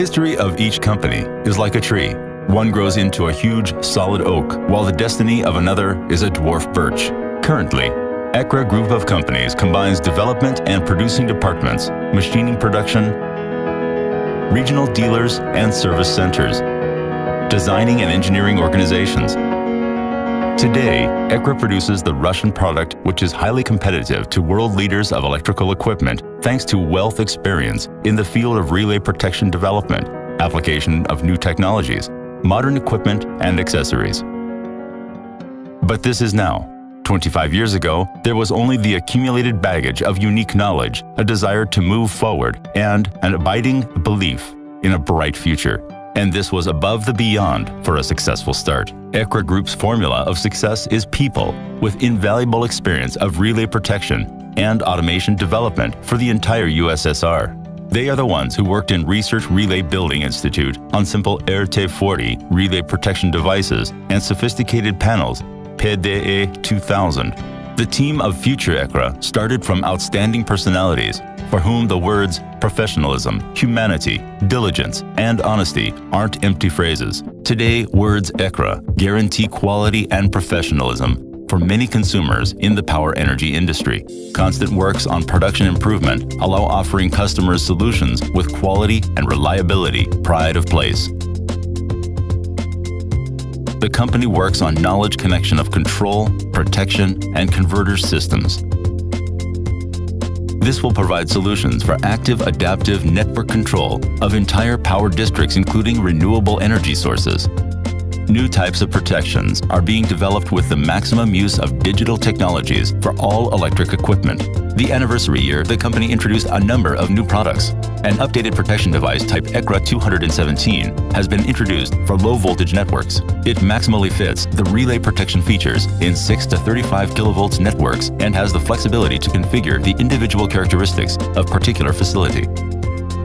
history of each company is like a tree. One grows into a huge, solid oak, while the destiny of another is a dwarf birch. Currently, Ekra Group of Companies combines development and producing departments, machining production, regional dealers and service centers, designing and engineering organizations. Today, Ekra produces the Russian product which is highly competitive to world leaders of electrical equipment thanks to wealth experience in the field of relay protection development, application of new technologies, modern equipment and accessories. But this is now. 25 years ago, there was only the accumulated baggage of unique knowledge, a desire to move forward, and an abiding belief in a bright future. And this was above the beyond for a successful start. Ekra Group's formula of success is people with invaluable experience of relay protection and automation development for the entire USSR. They are the ones who worked in Research Relay Building Institute on simple RT40 relay protection devices and sophisticated panels, PDE 2000. The team of future Ekra started from outstanding personalities for whom the words professionalism, humanity, diligence, and honesty aren't empty phrases. Today, words Ekra guarantee quality and professionalism for many consumers in the power energy industry. Constant works on production improvement allow offering customers solutions with quality and reliability, pride of place. The company works on knowledge connection of control, protection, and converter systems. This will provide solutions for active adaptive network control of entire power districts, including renewable energy sources. New types of protections are being developed with the maximum use of digital technologies for all electric equipment. The anniversary year, the company introduced a number of new products. An updated protection device type Ekra 217 has been introduced for low-voltage networks. It maximally fits the relay protection features in 6 to 35 kilovolts networks and has the flexibility to configure the individual characteristics of particular facility.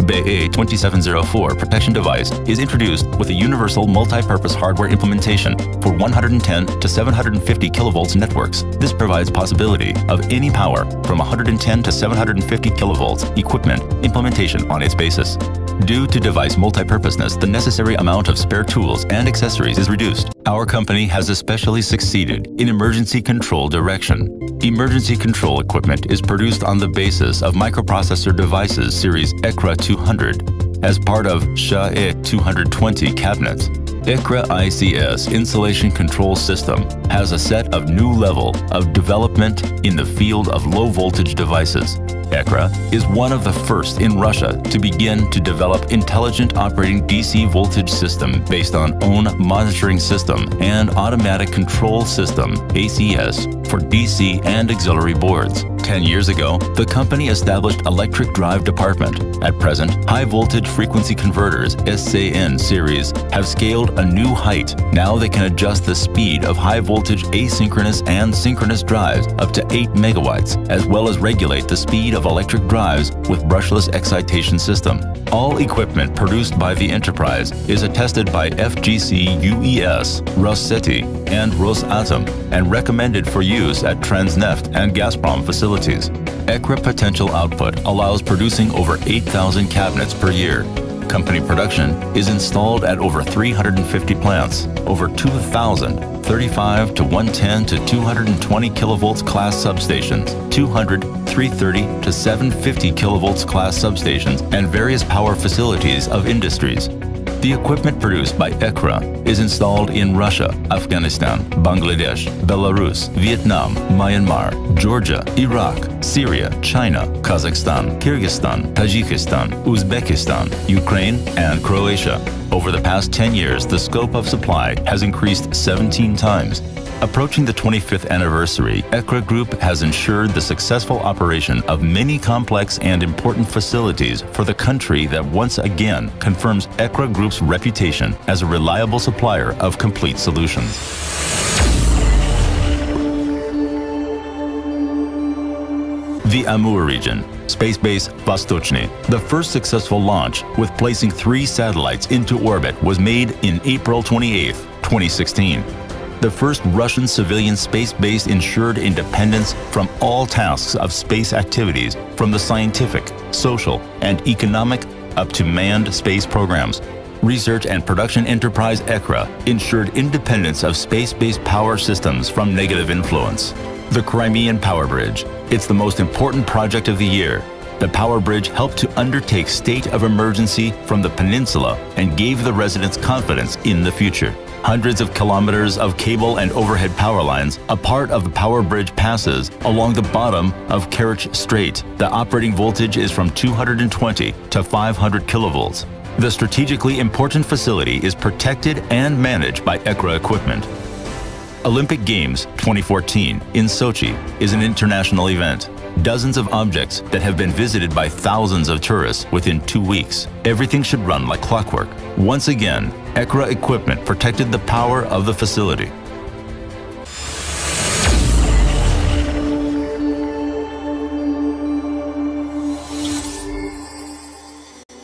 BE 2704 protection device is introduced with a universal multi-purpose hardware implementation for 110 to 750 kilovolts networks. This provides possibility of any power from 110 to 750 kilovolts equipment implementation on its basis. Due to device multi-purposeness, the necessary amount of spare tools and accessories is reduced. Our company has especially succeeded in emergency control direction. Emergency control equipment is produced on the basis of microprocessor devices series Ekra 200 as part of SHA-E 220 cabinets. Ekra ICS Insulation Control System has a set of new level of development in the field of low-voltage devices. Ekra is one of the first in Russia to begin to develop intelligent operating DC voltage system based on own monitoring system and automatic control system ACS for DC and auxiliary boards. 10 years ago, the company established electric drive department. At present, high voltage frequency converters SCN series have scaled a new height. Now they can adjust the speed of high voltage asynchronous and synchronous drives up to 8 megawatts, as well as regulate the speed of electric drives with brushless excitation system. All equipment produced by the enterprise is attested by FGC UES, Rosseti, and Rosatom and recommended for use at Transneft and Gazprom facilities. Ekra potential output allows producing over 8,000 cabinets per year. Company production is installed at over 350 plants, over 2,000, 35 to 110 to 220 kilovolts class substations, 200, 330 to 750 kilovolts class substations, and various power facilities of industries. The equipment produced by Ekra is installed in Russia, Afghanistan, Bangladesh, Belarus, Vietnam, Myanmar, Georgia, Iraq, Syria, China, Kazakhstan, Kyrgyzstan, Tajikistan, Uzbekistan, Ukraine, and Croatia. Over the past 10 years, the scope of supply has increased 17 times. Approaching the 25th anniversary, Ekra Group has ensured the successful operation of many complex and important facilities for the country that once again confirms Ekra Group's reputation as a reliable supplier of complete solutions. The Amur region, Space Base Vostochny. The first successful launch with placing 3 satellites into orbit was made in April 28, 2016. The first Russian civilian space base ensured independence from all tasks of space activities from the scientific, social, and economic up to manned space programs. Research and production enterprise Ekra ensured independence of space-based power systems from negative influence. The Crimean Power Bridge. It's the most important project of the year. The Power Bridge helped to undertake state of emergency from the peninsula and gave the residents confidence in the future. Hundreds of kilometers of cable and overhead power lines, a part of the Power Bridge passes along the bottom of Kerch Strait. The operating voltage is from 220 to 500 kilovolts. The strategically important facility is protected and managed by Ekra equipment. Olympic Games 2014 in Sochi is an international event. Dozens of objects that have been visited by thousands of tourists within 2 weeks. Everything should run like clockwork. Once again, Ekra equipment protected the power of the facility.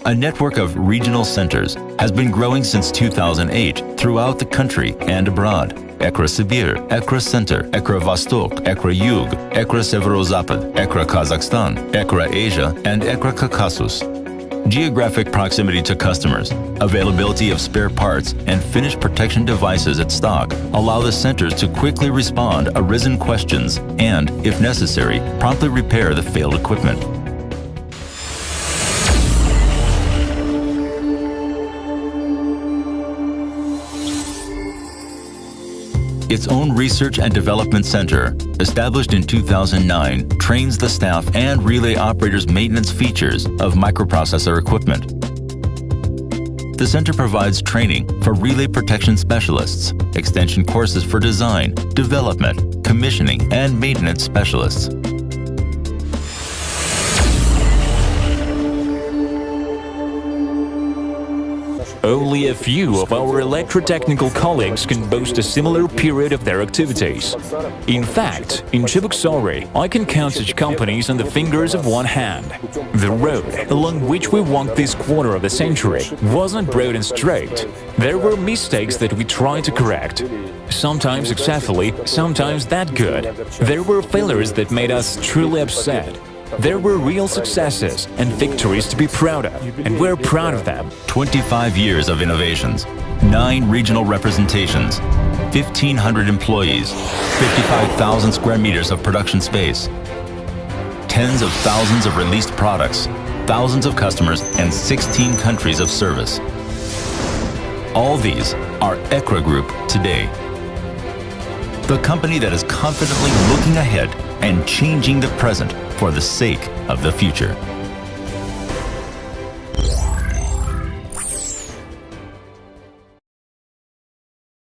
A network of regional centers has been growing since 2008 throughout the country and abroad. Ekra Sibir, Ekra Center, Ekra Vostok, Ekra Yug, Ekra Severozapad, Ekra Kazakhstan, Ekra Asia, and Ekra Caucasus. Geographic proximity to customers, availability of spare parts, and finished protection devices at stock allow the centers to quickly respond to arisen questions and, if necessary, promptly repair the failed equipment. Its own research and development center, established in 2009, trains the staff and relay operators' maintenance features of microprocessor equipment. The center provides training for relay protection specialists, extension courses for design, development, commissioning, and maintenance specialists. Only a few of our electrotechnical colleagues can boast a similar period of their activities. In fact, in Cheboksary, I can count such companies on the fingers of one hand. The road along which we walked this quarter of a century wasn't broad and straight. There were mistakes that we tried to correct. Sometimes successfully, sometimes that good. There were failures that made us truly upset. There were real successes and victories to be proud of, and we're proud of them. 25 years of innovations, 9 regional representations, 1,500 employees, 55,000 square meters of production space, tens of thousands of released products, thousands of customers, and 16 countries of service. All these are Ekra Group today. The company that is confidently looking ahead and changing the present for the sake of the future.